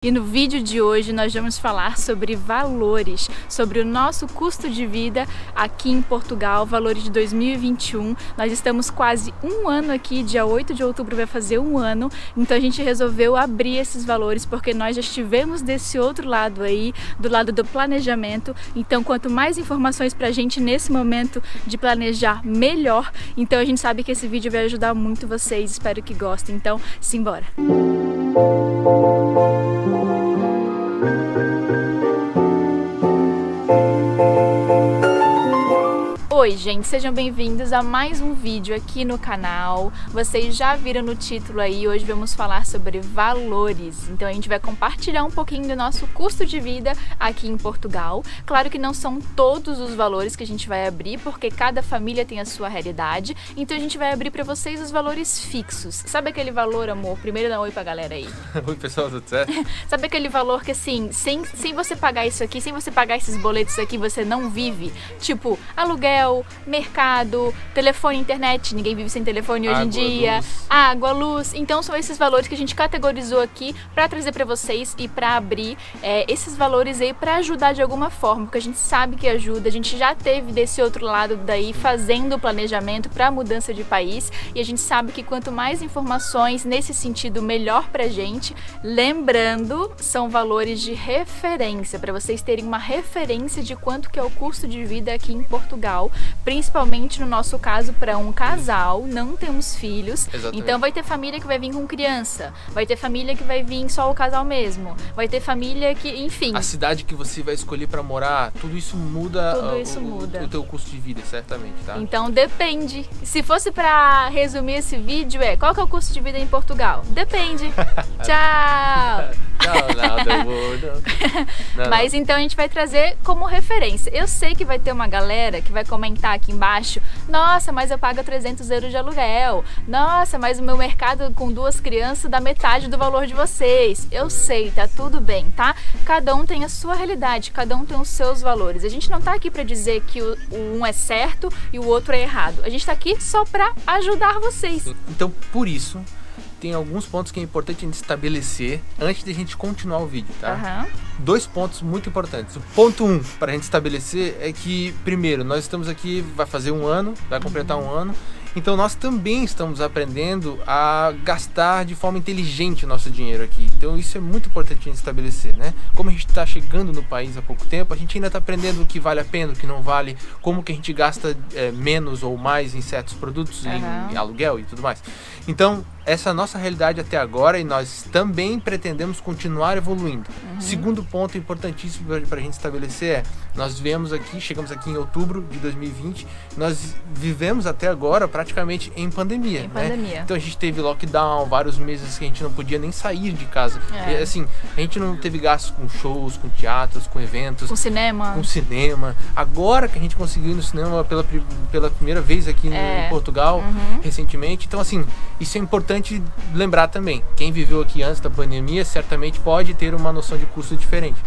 E no vídeo de hoje nós vamos falar sobre valores, sobre o nosso custo de vida aqui em Portugal, valores de 2021. Nós estamos quase um ano aqui, dia 8 de outubro vai fazer um ano, então a gente resolveu abrir esses valores porque nós já estivemos desse outro lado aí, do lado do planejamento. Então quanto mais informações pra gente nesse momento de planejar, melhor. Então a gente sabe que esse vídeo vai ajudar muito vocês, espero que gostem. Então, simbora! Oi gente, sejam bem-vindos a mais um vídeo aqui no canal. Vocês já viram no título aí, hoje vamos falar sobre valores. Então a gente vai compartilhar um pouquinho do nosso custo de vida aqui em Portugal. Claro que não são todos os valores que a gente vai abrir, porque cada família tem a sua realidade. Então a gente vai abrir para vocês os valores fixos. Sabe aquele valor, amor? Primeiro dá um oi pra galera aí. Oi pessoal, tudo certo? Sabe aquele valor que assim, sem você pagar isso aqui, sem você pagar esses boletos aqui, você não vive? Tipo, aluguel, mercado, telefone, internet, ninguém vive sem telefone hoje em dia, água, luz. Então são esses valores que a gente categorizou aqui para trazer para vocês e para abrir esses valores aí para ajudar de alguma forma, porque a gente sabe que ajuda, a gente já teve desse outro lado daí fazendo o planejamento para mudança de país e a gente sabe que quanto mais informações nesse sentido, melhor pra gente. Lembrando, são valores de referência, para vocês terem uma referência de quanto que é o custo de vida aqui em Portugal. Principalmente no nosso caso para um casal, não temos filhos. Exatamente. Então vai ter família que vai vir com criança, vai ter família que vai vir só o casal mesmo, vai ter família que, enfim... A cidade que você vai escolher para morar, tudo isso muda, o teu custo de vida, certamente, tá? Então depende. Se fosse para resumir esse vídeo, qual que é o custo de vida em Portugal? Depende. Tchau! Não. Mas então a gente vai trazer como referência. Eu sei que vai ter uma galera que vai comentar aqui embaixo: nossa, mas eu pago 300 euros de aluguel. Nossa, mas o meu mercado com 2 crianças dá metade do valor de vocês. Eu sei, tá tudo bem, tá? Cada um tem a sua realidade, cada um tem os seus valores. A gente não tá aqui para dizer que o um é certo e o outro é errado. A gente tá aqui só para ajudar vocês. Então, por isso, tem alguns pontos que é importante a gente estabelecer antes de a gente continuar o vídeo, tá? 2 pontos muito importantes. O ponto 1 para a gente estabelecer é que, primeiro, nós estamos aqui, vai fazer um ano, vai completar um ano, então nós também estamos aprendendo a gastar de forma inteligente o nosso dinheiro aqui. Então isso é muito importante a gente estabelecer, né? Como a gente está chegando no país há pouco tempo, a gente ainda está aprendendo o que vale a pena, o que não vale, como que a gente gasta menos ou mais em certos produtos, em aluguel e tudo mais. Então, essa é a nossa realidade até agora e nós também pretendemos continuar evoluindo. Segundo ponto importantíssimo para a gente estabelecer nós chegamos aqui em outubro de 2020, nós vivemos até agora praticamente em pandemia, né? Então a gente teve lockdown, vários meses que a gente não podia nem sair de casa. E, assim, a gente não teve gastos com shows, com teatros, com eventos. Com cinema. Agora que a gente conseguiu ir no cinema pela primeira vez aqui em Portugal, recentemente. Então, assim, isso é importante lembrar também. Quem viveu aqui antes da pandemia certamente pode ter uma noção de custo diferente.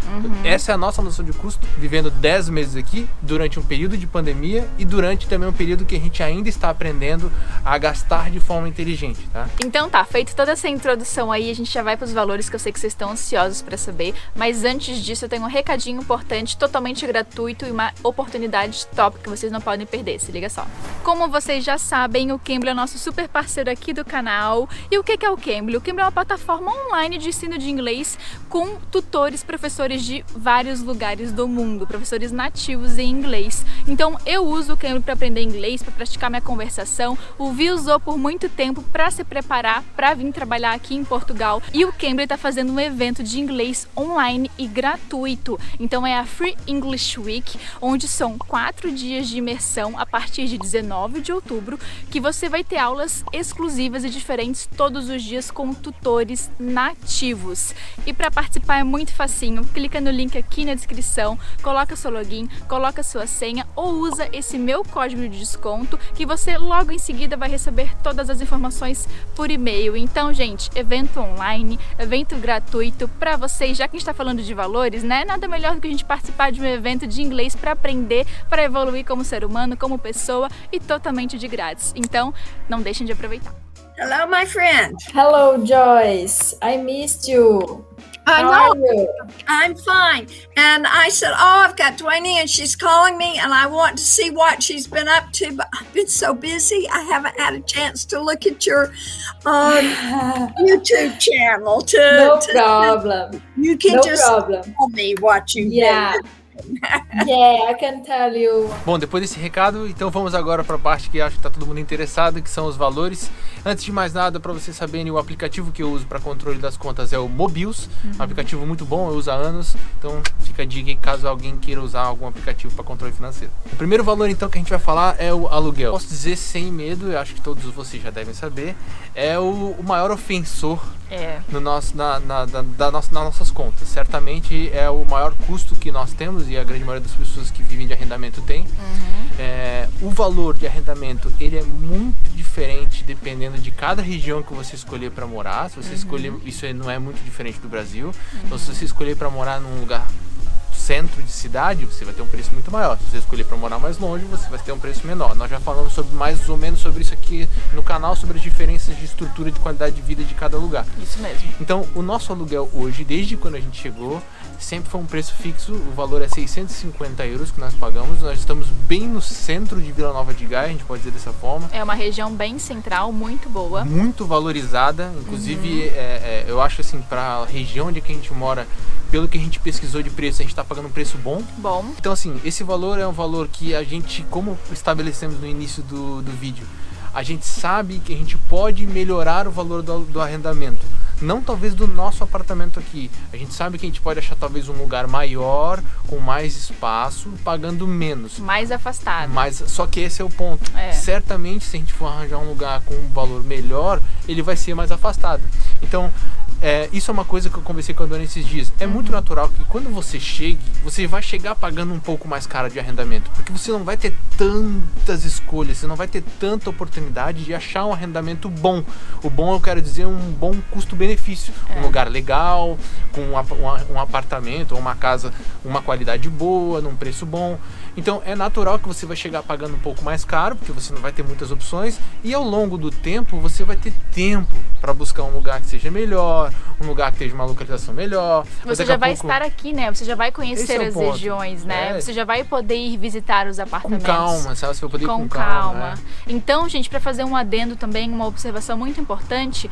Essa é a nossa noção de custo, vivendo 10 meses aqui, durante um período de pandemia e durante também um período que a gente ainda está aprendendo a gastar de forma inteligente, tá? Então tá, feito toda essa introdução aí, a gente já vai para os valores que eu sei que vocês estão ansiosos para saber, mas antes disso eu tenho um recadinho importante, totalmente gratuito e uma oportunidade top que vocês não podem perder, se liga só. Como vocês já sabem, o Cambly é nosso super parceiro aqui do canal. E o que é o Cambly? O Cambly é uma plataforma online de ensino de inglês com tutores, professores de vários lugares do mundo, professores nativos em inglês. Então eu uso o Cambly para aprender inglês, para praticar minha conversação. O Vi usou por muito tempo para se preparar para vir trabalhar aqui em Portugal. E o Cambly está fazendo um evento de inglês online e gratuito. Então é a Free English Week, onde são 4 dias de imersão a partir de 19 de outubro, que você vai ter aulas exclusivas e diferentes todos os dias com tutores nativos. E para participar é muito facinho, clica no link aqui na descrição, coloca seu login, coloca sua senha ou usa esse meu código de desconto que você logo em seguida vai receber todas as informações por e-mail. Então, gente, evento online, evento gratuito para vocês, já que a gente está falando de valores, né? Nada melhor do que a gente participar de um evento de inglês para aprender, para evoluir como ser humano, como pessoa e totalmente de grátis. Então, não deixem de aproveitar. Hello, my friend. Hello, Joyce. I missed you. I How know. are you? I'm fine. And I said, oh, I've got Dwayne and she's calling me and I want to see what she's been up to, but I've been so busy. I haven't had a chance to look at your YouTube channel. No problem. You can No just problem. tell me what you Yeah. Yeah, I can tell you. Bom, depois desse recado, então vamos agora para a parte que acho que está todo mundo interessado, que são os valores. Antes de mais nada, para vocês saberem, o aplicativo que eu uso para controle das contas é o Mobius, um aplicativo muito bom, eu uso há anos, então fica a dica aí caso alguém queira usar algum aplicativo para controle financeiro. O primeiro valor então que a gente vai falar é o aluguel. Posso dizer sem medo, eu acho que todos vocês já devem saber, é o maior ofensor no nosso, nas nossas contas. Certamente é o maior custo que nós temos e a grande maioria das pessoas que vivem de arrendamento tem. O valor de arrendamento ele é muito diferente dependendo de cada região que você escolher para morar. Se você escolher, isso não é muito diferente do Brasil. Então, se você escolher para morar num lugar centro de cidade, você vai ter um preço muito maior. Se você escolher para morar mais longe, você vai ter um preço menor. Nós já falamos mais ou menos sobre isso aqui no canal, sobre as diferenças de estrutura e de qualidade de vida de cada lugar. Isso mesmo. Então, o nosso aluguel hoje, desde quando a gente chegou, sempre foi um preço fixo. O valor é 650 euros que nós pagamos. Nós estamos bem no centro de Vila Nova de Gaia, a gente pode dizer dessa forma. É uma região bem central, muito boa. Muito valorizada. Inclusive, eu acho assim, para a região onde a gente mora, pelo que a gente pesquisou de preço, a gente está pagando um preço bom. Então, assim, esse valor é um valor que a gente, como estabelecemos no início do vídeo, a gente sabe que a gente pode melhorar o valor do arrendamento. Não talvez do nosso apartamento aqui. A gente sabe que a gente pode achar talvez um lugar maior, com mais espaço, pagando menos. Mais afastado. Mas só que esse é o ponto. Certamente, se a gente for arranjar um lugar com um valor melhor, ele vai ser mais afastado. Então, isso é uma coisa que eu conversei com a dona esses dias. É muito natural que quando você chegue, você vai chegar pagando um pouco mais caro de arrendamento, porque você não vai ter tantas escolhas, você não vai ter tanta oportunidade de achar um arrendamento bom. O bom, eu quero dizer, um bom custo-benefício. Um lugar legal, com um apartamento ou uma casa, uma qualidade boa, num preço bom. Então é natural que você vai chegar pagando um pouco mais caro, porque você não vai ter muitas opções, e ao longo do tempo você vai ter tempo para buscar um lugar que seja melhor, um lugar que tenha uma localização melhor. Você já vai estar aqui, né? Você já vai conhecer as regiões, né? Você já vai poder ir visitar os apartamentos. Com calma, sabe? Você vai poder ir com calma. Então, gente, para fazer um adendo também, uma observação muito importante,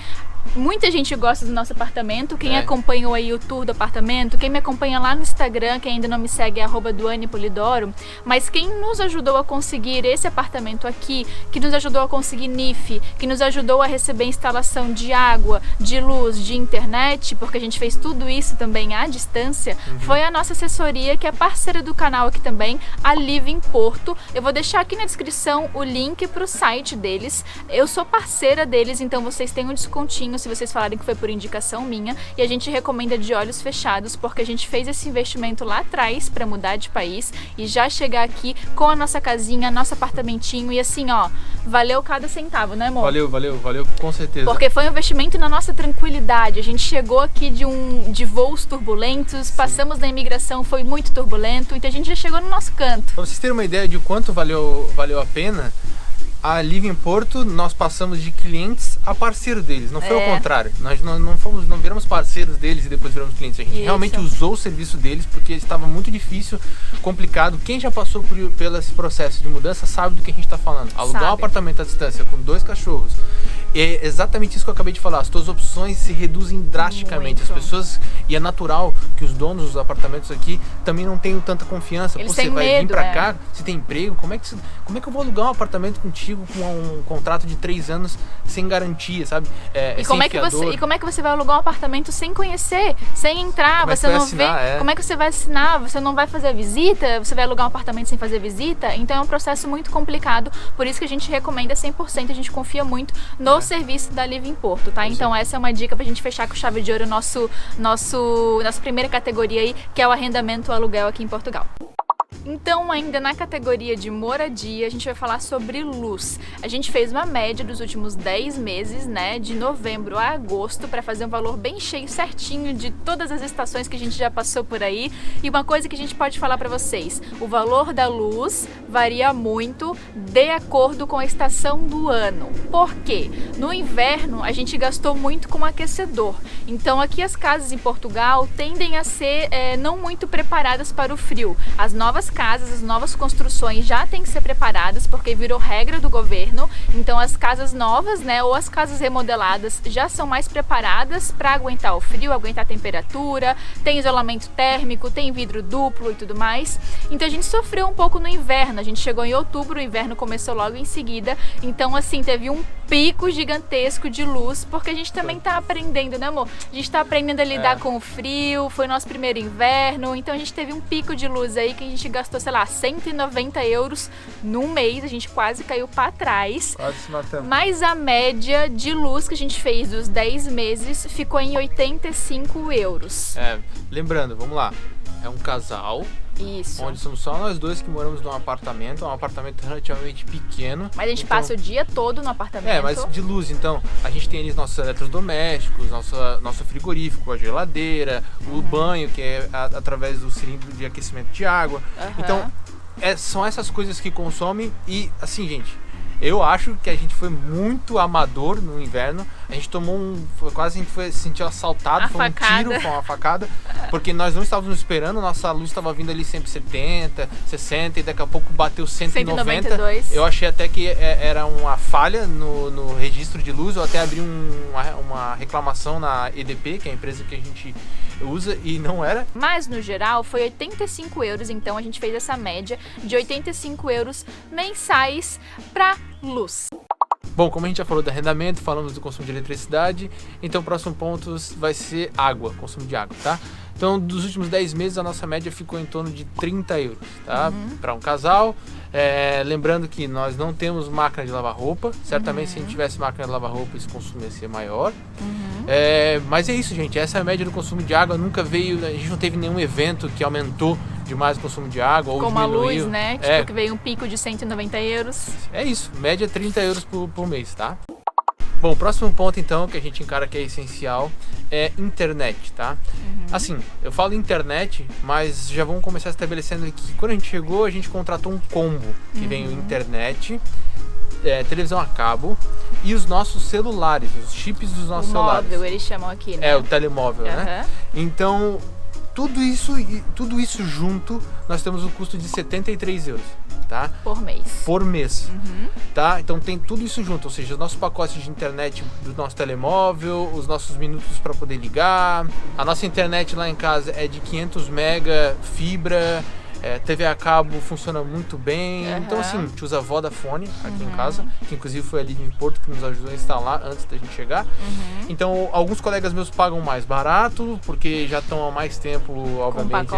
muita gente gosta do nosso apartamento. Quem acompanhou aí o tour do apartamento, quem me acompanha lá no Instagram, que ainda não me segue, é @duanepolidoro. Mas quem nos ajudou a conseguir esse apartamento aqui, que nos ajudou a conseguir NIF, que nos ajudou a receber instalação de água, de luz, de internet, porque a gente fez tudo isso também à distância, foi a nossa assessoria, que é parceira do canal aqui também, a Living Porto. Eu vou deixar aqui na descrição o link para o site deles. Eu sou parceira deles, então vocês têm um descontinho se vocês falarem que foi por indicação minha, e a gente recomenda de olhos fechados, porque a gente fez esse investimento lá atrás para mudar de país e já chegar aqui com a nossa casinha, nosso apartamentinho, e assim, ó, valeu cada centavo, né, amor? Valeu, com certeza. Porque foi um investimento na nossa tranquilidade. A gente chegou aqui de voos turbulentos, passamos na imigração, foi muito turbulento, então a gente já chegou no nosso canto. Pra vocês terem uma ideia de quanto valeu a pena, a Living Porto, nós passamos de clientes a parceiro deles, não foi o contrário. Nós não viramos parceiros deles e depois viramos clientes. A gente realmente usou o serviço deles porque estava muito difícil, complicado. Quem já passou pelo esse processo de mudança sabe do que a gente está falando. Alugar um apartamento à distância com 2 cachorros. É exatamente isso que eu acabei de falar. As tuas opções se reduzem drasticamente. As pessoas, e é natural que os donos dos apartamentos aqui também não tenham tanta confiança. Eles você têm vai medo, vir pra cá, você tem emprego, como é que eu vou alugar um apartamento contigo com um contrato de 3 anos sem garantia, sabe? E como é que você vai alugar um apartamento sem conhecer, sem entrar, você não vê? Como é que você vai assinar? Você não vai fazer a visita? Você vai alugar um apartamento sem fazer visita? Então é um processo muito complicado, por isso que a gente recomenda 100%, a gente confia muito no serviço da Living Porto, tá? Então essa é uma dica pra gente fechar com chave de ouro nossa primeira categoria aí, que é o arrendamento ou aluguel aqui em Portugal. Então, ainda na categoria de moradia, a gente vai falar sobre luz. A gente fez uma média dos últimos 10 meses, né, de novembro a agosto, para fazer um valor bem cheio, certinho, de todas as estações que a gente já passou por aí. E uma coisa que a gente pode falar para vocês, o valor da luz varia muito de acordo com a estação do ano. Por quê? No inverno, a gente gastou muito com aquecedor. Então, aqui as casas em Portugal tendem a ser não muito preparadas para o frio. As novas casas, as novas construções já têm que ser preparadas porque virou regra do governo. Então as casas novas, né, ou as casas remodeladas já são mais preparadas para aguentar o frio, aguentar a temperatura, tem isolamento térmico, tem vidro duplo e tudo mais. Então a gente sofreu um pouco no inverno. A gente chegou em outubro, o inverno começou logo em seguida. Então assim, teve um pico gigantesco de luz, porque a gente também tá aprendendo, né, amor? A gente tá aprendendo a lidar com o frio, foi nosso primeiro inverno, então a gente teve um pico de luz aí que a gente gastou, sei lá, 190 euros num mês, a gente quase caiu para trás. Quase se matando. Mas a média de luz que a gente fez dos 10 meses ficou em 85 euros. Lembrando, vamos lá, é um casal. Isso. Onde somos só nós dois que moramos num apartamento, um apartamento relativamente pequeno. Mas a gente passa o dia todo no apartamento. Mas de luz, então, a gente tem ali nossos eletrodomésticos, nosso frigorífico, a geladeira, o banho, que é através do cilindro de aquecimento de água. Então, são essas coisas que consomem e, assim, gente, eu acho que a gente foi muito amador no inverno. A gente tomou quase a gente se sentiu assaltado, foi um tiro, foi uma facada, porque nós não estávamos esperando, nossa luz estava vindo ali sempre 70, 60 e daqui a pouco bateu 190. 192. Eu achei até que era uma falha no registro de luz, eu até abri uma reclamação na EDP, que é a empresa que a gente usa, e não era. Mas no geral foi 85 euros, então a gente fez essa média de 85 euros mensais para luz. Bom, como a gente já falou do arrendamento, falamos do consumo de eletricidade, então o próximo ponto vai ser água, consumo de água, tá? Então, dos últimos 10 meses, a nossa média ficou em torno de 30 euros, tá? Para um casal. Lembrando que nós não temos máquina de lavar roupa. Certamente, se a gente tivesse máquina de lavar roupa, esse consumo ia ser maior. Mas é isso, gente. Essa é a média do consumo de água. Nunca veio, a gente não teve nenhum evento que aumentou demais o consumo de água ou como diminuiu. A luz, né? Tipo, que veio um pico de 190 euros. É isso, média 30 euros por mês, tá? Bom, o próximo ponto, então, que a gente encara que é essencial é internet, tá? Assim, eu falo internet, mas já vamos começar estabelecendo que quando a gente chegou, a gente contratou um combo, que vem internet, televisão a cabo e os nossos celulares, os chips dos nossos celulares. O móvel, eles chamam aqui, né? O telemóvel, né? Então, tudo isso junto, nós temos um custo de 73 euros. Tá? Por mês. Tá? Então tem tudo isso junto, ou seja, os nossos pacotes de internet do nosso telemóvel, os nossos minutos para poder ligar, a nossa internet lá em casa é de 500 mega, fibra, TV a cabo funciona muito bem. Então assim, a gente usa Vodafone aqui em casa, que inclusive foi ali em Porto que nos ajudou a instalar antes da gente chegar. Então alguns colegas meus pagam mais barato, porque já estão há mais tempo, obviamente,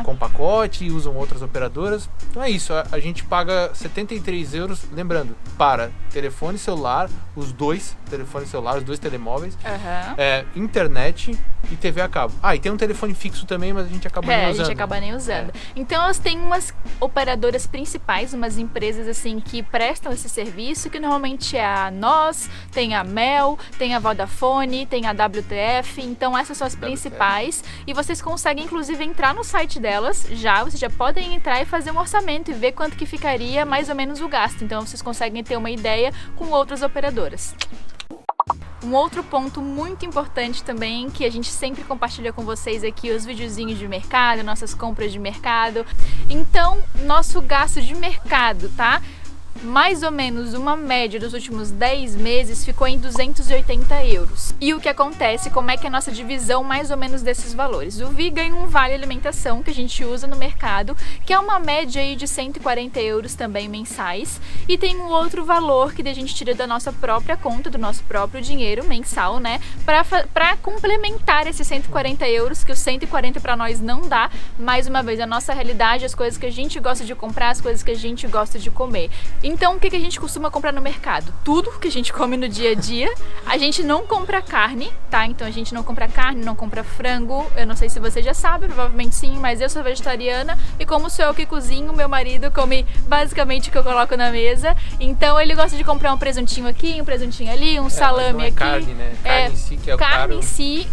com pacote e usam outras operadoras. Então é isso, a gente paga 73 euros, lembrando, para telefone celular, os dois telefones celulares, os dois telemóveis, internet e TV a cabo. E tem um telefone fixo também, mas a gente acaba nem usando. A gente acaba nem usando. Então elas têm umas operadoras principais, umas empresas assim que prestam esse serviço, que normalmente é a Nós, tem a Mel, tem a Vodafone, tem a WTF, então essas são as principais e vocês conseguem inclusive entrar no site delas, vocês já podem entrar e fazer um orçamento e ver quanto que ficaria mais ou menos o gasto, então vocês conseguem ter uma ideia com outras operadoras. Um outro ponto muito importante também, que a gente sempre compartilha com vocês aqui, os videozinhos de mercado, nossas compras de mercado. Então, nosso gasto de mercado, tá? Mais ou menos uma média dos últimos 10 meses ficou em 280 euros. E o que acontece, como é que é a nossa divisão mais ou menos desses valores? O Vi ganha um vale alimentação que a gente usa no mercado, que é uma média aí de 140 euros também mensais. E tem um outro valor que a gente tira da nossa própria conta, do nosso próprio dinheiro mensal, né? Para complementar esses 140 euros, que os 140 para nós não dá. Mais uma vez, a nossa realidade, as coisas que a gente gosta de comprar, as coisas que a gente gosta de comer. Então, o que a gente costuma comprar no mercado? Tudo que a gente come no dia a dia. A gente não compra carne, tá? Então, a gente não compra carne, não compra frango. Eu não sei se você já sabe, provavelmente sim, mas eu sou vegetariana. E como sou eu que cozinho, meu marido come basicamente o que eu coloco na mesa. Então, ele gosta de comprar um presuntinho aqui, um presuntinho ali, um salame aqui. Carne, né? Carne em si, que é o carne caro. em si,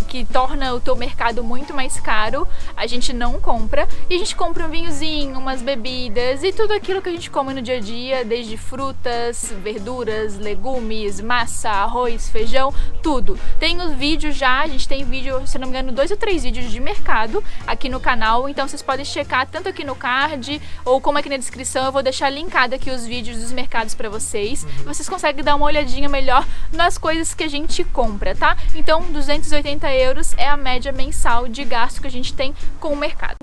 que torna o teu mercado muito mais caro. A gente não compra. E a gente compra um vinhozinho, umas bebidas e tudo aquilo que a gente come no dia a dia, desde frutas, verduras, legumes, massa, arroz, feijão, tudo. Tem os vídeos já, a gente tem vídeo, se não me engano, 2 ou 3 vídeos de mercado aqui no canal, então vocês podem checar tanto aqui no card ou como aqui na descrição, eu vou deixar linkado aqui os vídeos dos mercados para vocês. Vocês conseguem dar uma olhadinha melhor nas coisas que a gente compra, tá? Então, 280 € é a média mensal de gasto que a gente tem com o mercado.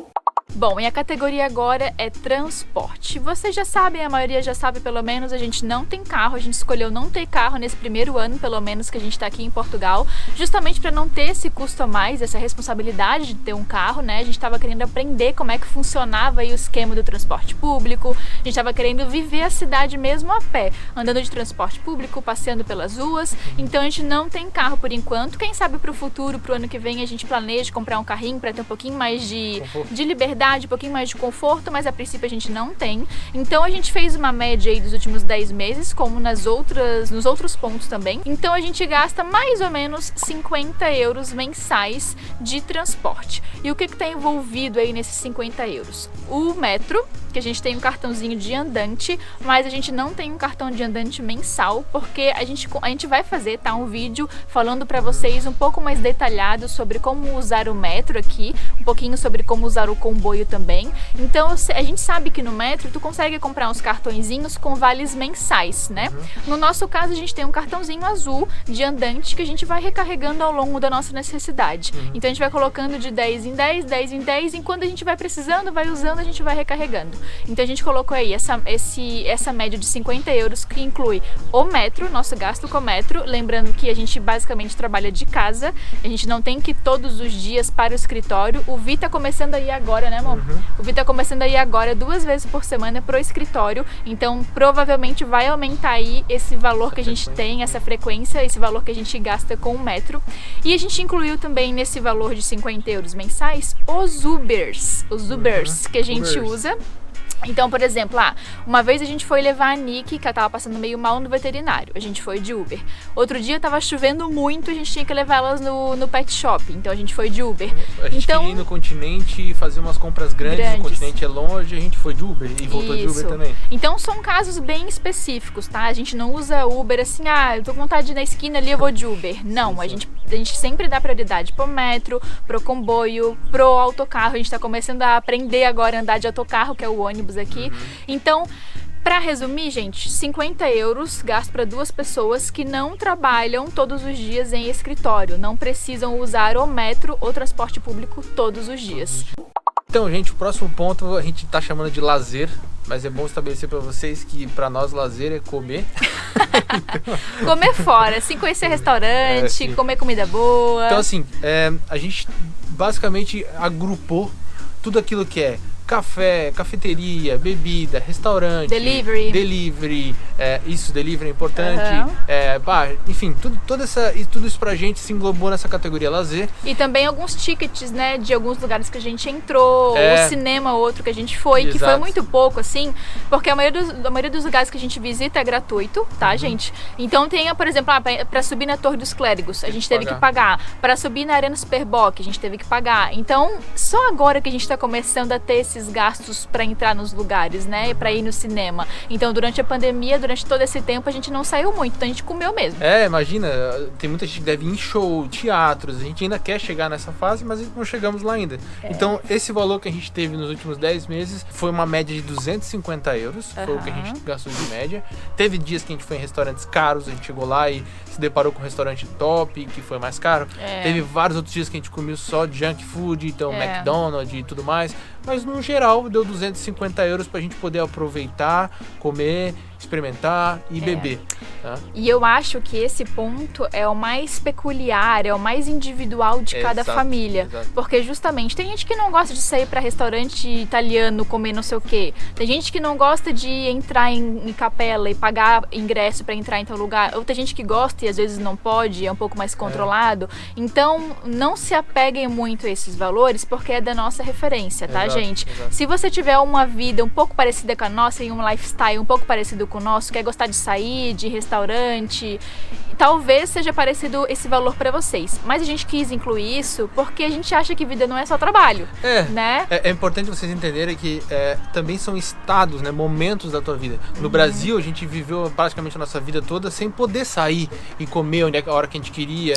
Bom, e a categoria agora é transporte. Vocês já sabem, a maioria já sabe pelo menos, a gente não tem carro, a gente escolheu não ter carro nesse primeiro ano, pelo menos que a gente está aqui em Portugal, justamente para não ter esse custo a mais, essa responsabilidade de ter um carro, né? A gente estava querendo aprender como é que funcionava aí o esquema do transporte público, a gente estava querendo viver a cidade mesmo a pé, andando de transporte público, passeando pelas ruas, então a gente não tem carro por enquanto. Quem sabe para o futuro, para o ano que vem, a gente planeja comprar um carrinho para ter um pouquinho mais de liberdade, um pouquinho mais de conforto, mas a princípio a gente não tem. Então a gente fez uma média aí dos últimos 10 meses, como nos outros pontos também. Então a gente gasta mais ou menos 50 € mensais de transporte. E o que está envolvido aí nesses 50 €? O metro, que a gente tem um cartãozinho de andante, mas a gente não tem um cartão de andante mensal, porque a gente vai fazer, tá, um vídeo falando para vocês um pouco mais detalhado sobre como usar o metro aqui, um pouquinho sobre como usar o comboio também. Então a gente sabe que no metro tu consegue comprar uns cartõezinhos com vales mensais, né? No nosso caso a gente tem um cartãozinho azul de andante que a gente vai recarregando ao longo da nossa necessidade. Então a gente vai colocando de 10 em 10, 10 em 10, e quando a gente vai precisando, vai usando, a gente vai recarregando. Então a gente colocou aí essa média de 50 € que inclui o metro, nosso gasto com o metro, lembrando que a gente basicamente trabalha de casa, a gente não tem que ir todos os dias para o escritório. O Vi tá começando aí agora, né, amor? O Vi tá começando aí agora 2 vezes por semana pro escritório, então provavelmente vai aumentar aí esse valor que a gente tem, essa frequência, esse valor que a gente gasta com o metro. E a gente incluiu também nesse valor de 50 € mensais os Ubers que a gente usa. Então, por exemplo, uma vez a gente foi levar a Nick, que ela tava passando meio mal no veterinário. A gente foi de Uber. Outro dia tava chovendo muito, a gente tinha que levar elas no pet shop. Então a gente foi de Uber. A gente queria ir no continente e fazer umas compras grandes. O continente é longe, a gente foi de Uber e voltou de Uber também. Então são casos bem específicos, tá? A gente não usa Uber assim, eu tô com vontade de ir na esquina ali, eu vou de Uber. Não, a gente sempre dá prioridade pro metro, pro comboio, pro autocarro. A gente tá começando a aprender agora a andar de autocarro, que é o ônibus aqui. Então, para resumir, gente, 50 € gasto para 2 pessoas que não trabalham todos os dias em escritório, não precisam usar o metro ou transporte público todos os dias. Então, gente, o próximo ponto a gente tá chamando de lazer, mas é bom estabelecer para vocês que para nós lazer é comer. Comer fora, assim, conhecer restaurante, comer comida boa. Então, assim, a gente basicamente agrupou tudo aquilo que é café, cafeteria, bebida, restaurante, delivery, delivery é importante, enfim, tudo isso pra gente se englobou nessa categoria lazer. E também alguns tickets, né, de alguns lugares que a gente entrou, o cinema outro que a gente foi, que foi muito pouco, assim, porque a maioria dos lugares que a gente visita é gratuito, tá, gente? Então tem, por exemplo, pra subir na Torre dos Clérigos, a gente teve que pagar. Pra subir na Arena Superboc, a gente teve que pagar. Então, só agora que a gente tá começando a ter esses gastos para entrar nos lugares, né, para ir no cinema. Então, durante a pandemia, durante todo esse tempo, a gente não saiu muito, então a gente comeu mesmo. Imagina, tem muita gente que deve ir em show, teatros, a gente ainda quer chegar nessa fase, mas não chegamos lá ainda. Então, esse valor que a gente teve nos últimos 10 meses foi uma média de 250 €, foi o que a gente gastou de média. Teve dias que a gente foi em restaurantes caros, a gente chegou lá e se deparou com um restaurante top, que foi mais caro. Teve vários outros dias que a gente comeu só junk food, então McDonald's e tudo mais. Mas no geral deu 250 € pra gente poder aproveitar, comer experimentar e beber. Tá? E eu acho que esse ponto é o mais peculiar, é o mais individual de cada família. Exato. Porque justamente tem gente que não gosta de sair para restaurante italiano comer não sei o quê. Tem gente que não gosta de entrar em capela e pagar ingresso para entrar em tal lugar. Ou tem gente que gosta e às vezes não pode, é um pouco mais controlado. Então não se apeguem muito a esses valores porque é da nossa referência, tá, gente? Exato. Se você tiver uma vida um pouco parecida com a nossa e um lifestyle um pouco parecido com o nosso, quer gostar de sair, de restaurante, talvez seja parecido esse valor para vocês. Mas a gente quis incluir isso porque a gente acha que vida não é só trabalho, né? É importante vocês entenderem que também são estados, né, momentos da tua vida. No Brasil, a gente viveu praticamente a nossa vida toda sem poder sair e comer a hora que a gente queria,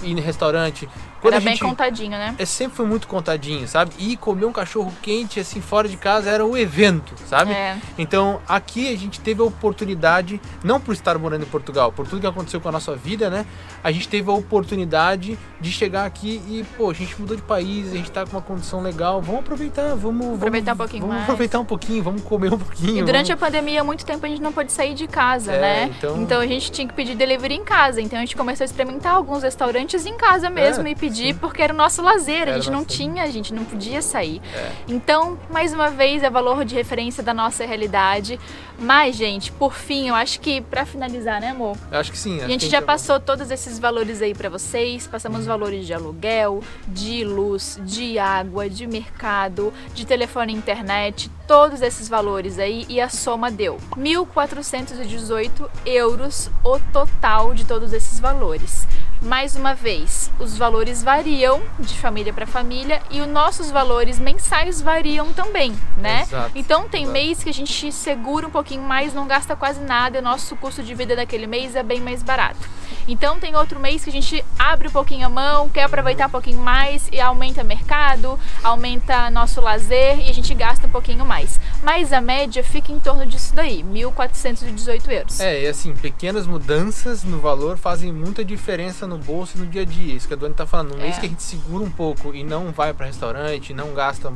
ir no restaurante. Quando Era bem contadinho, né? Sempre foi muito contadinho, sabe? E comer um cachorro quente, assim, fora de casa era o evento, sabe? Então, aqui a gente teve a oportunidade, não por estar morando em Portugal, por tudo que aconteceu com a nossa vida, né? A gente teve a oportunidade de chegar aqui e, pô, a gente mudou de país, a gente tá com uma condição legal, vamos aproveitar, vamos aproveitar um pouquinho mais. Vamos aproveitar um pouquinho, vamos comer um pouquinho. E durante a pandemia, há muito tempo a gente não pôde sair de casa, né? Então a gente tinha que pedir delivery em casa. Então a gente começou a experimentar alguns restaurantes em casa mesmo e pedir, porque era o nosso lazer. A gente não tinha, a gente não podia sair. Então, mais uma vez, é valor de referência da nossa realidade. Mas, gente, por fim, eu acho que pra finalizar, né, amor? Eu acho que sim. A gente já passou todos esses valores aí pra vocês. Passamos valores de aluguel, de luz, de água, de mercado, de telefone e internet. Todos esses valores aí e a soma deu 1.418 euros o total de todos esses valores. Mais uma vez, os valores variam de família para família e os nossos valores mensais variam também, né? Exato, então tem mês que a gente segura um pouquinho mais, não gasta quase nada e o nosso custo de vida daquele mês é bem mais barato. Então tem outro mês que a gente abre um pouquinho a mão, quer aproveitar um pouquinho mais e aumenta mercado, aumenta nosso lazer e a gente gasta um pouquinho mais. Mas a média fica em torno disso daí, 1.418 euros. E assim, pequenas mudanças no valor fazem muita diferença no bolso e no dia a dia. Isso que a Dona tá falando. No mês que a gente segura um pouco e não vai para restaurante, não gasta,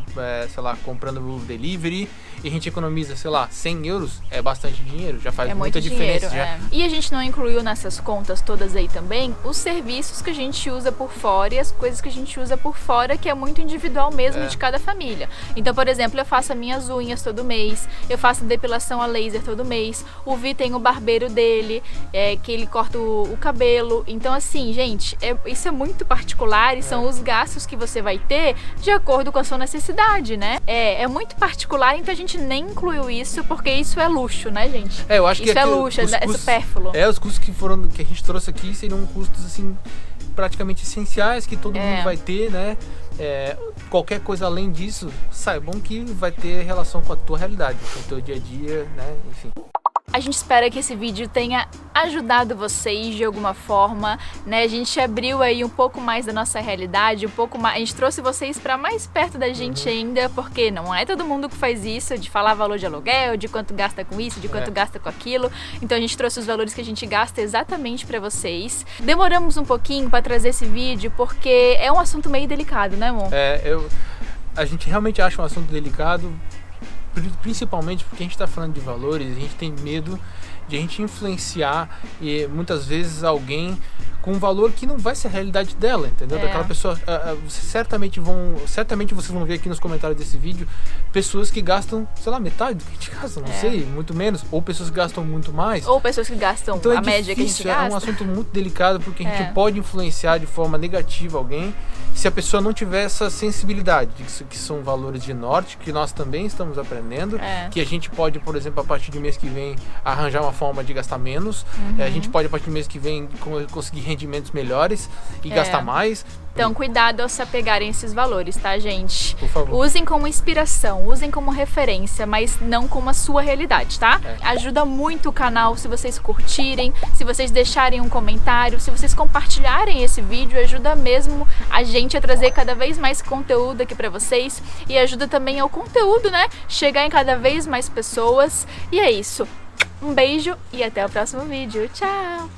sei lá, comprando o delivery e a gente economiza, sei lá, 100 euros, é bastante dinheiro, já faz muita diferença. E a gente não incluiu nessas contas todas aí também os serviços que a gente usa por fora e as coisas que a gente usa por fora, que é muito individual mesmo de cada família. Então, por exemplo, eu faço as minhas unhas todo mês, eu faço depilação a laser todo mês, o Vi tem o barbeiro dele, que ele corta o cabelo. Então, assim, gente, isso é muito particular e são os gastos que você vai ter de acordo com a sua necessidade, né? É muito particular, então a gente nem incluiu isso, porque isso é luxo, né, gente? Eu acho que isso é luxo, é supérfluo. Os custos que a gente trouxe aqui seriam custos, assim, praticamente essenciais, que todo mundo vai ter, né? Qualquer coisa além disso, saibam que vai ter relação com a tua realidade, com o teu dia a dia, né? Enfim. A gente espera que esse vídeo tenha ajudado vocês de alguma forma, né? A gente abriu aí um pouco mais da nossa realidade, um pouco mais, a gente trouxe vocês para mais perto da gente ainda, porque não é todo mundo que faz isso, de falar valor de aluguel, de quanto gasta com isso, de quanto gasta com aquilo. Então a gente trouxe os valores que a gente gasta exatamente para vocês. Demoramos um pouquinho para trazer esse vídeo, porque é um assunto meio delicado, né, amor? A gente realmente acha um assunto delicado, principalmente porque a gente está falando de valores, a gente tem medo de a gente influenciar e muitas vezes alguém com um valor que não vai ser a realidade dela, entendeu? Daquela pessoa, certamente vocês vão ver aqui nos comentários desse vídeo pessoas que gastam, sei lá, metade do que a gente gasta, não sei, muito menos, ou pessoas que gastam muito mais. Ou pessoas que gastam então, a média que a gente gasta. É um assunto muito delicado porque a gente pode influenciar de forma negativa alguém se a pessoa não tiver essa sensibilidade de que são valores de norte, que nós também estamos aprendendo, que a gente pode, por exemplo, a partir do mês que vem arranjar uma forma de gastar menos, a gente pode a partir do mês que vem conseguir rendimentos melhores e gastar mais. Então, cuidado ao se apegarem a esses valores, tá, gente? Por favor. Usem como inspiração, usem como referência, mas não como a sua realidade, tá? Ajuda muito o canal se vocês curtirem, se vocês deixarem um comentário, se vocês compartilharem esse vídeo, ajuda mesmo a gente a trazer cada vez mais conteúdo aqui pra vocês e ajuda também ao conteúdo, né? Chegar em cada vez mais pessoas. E é isso. Um beijo e até o próximo vídeo. Tchau!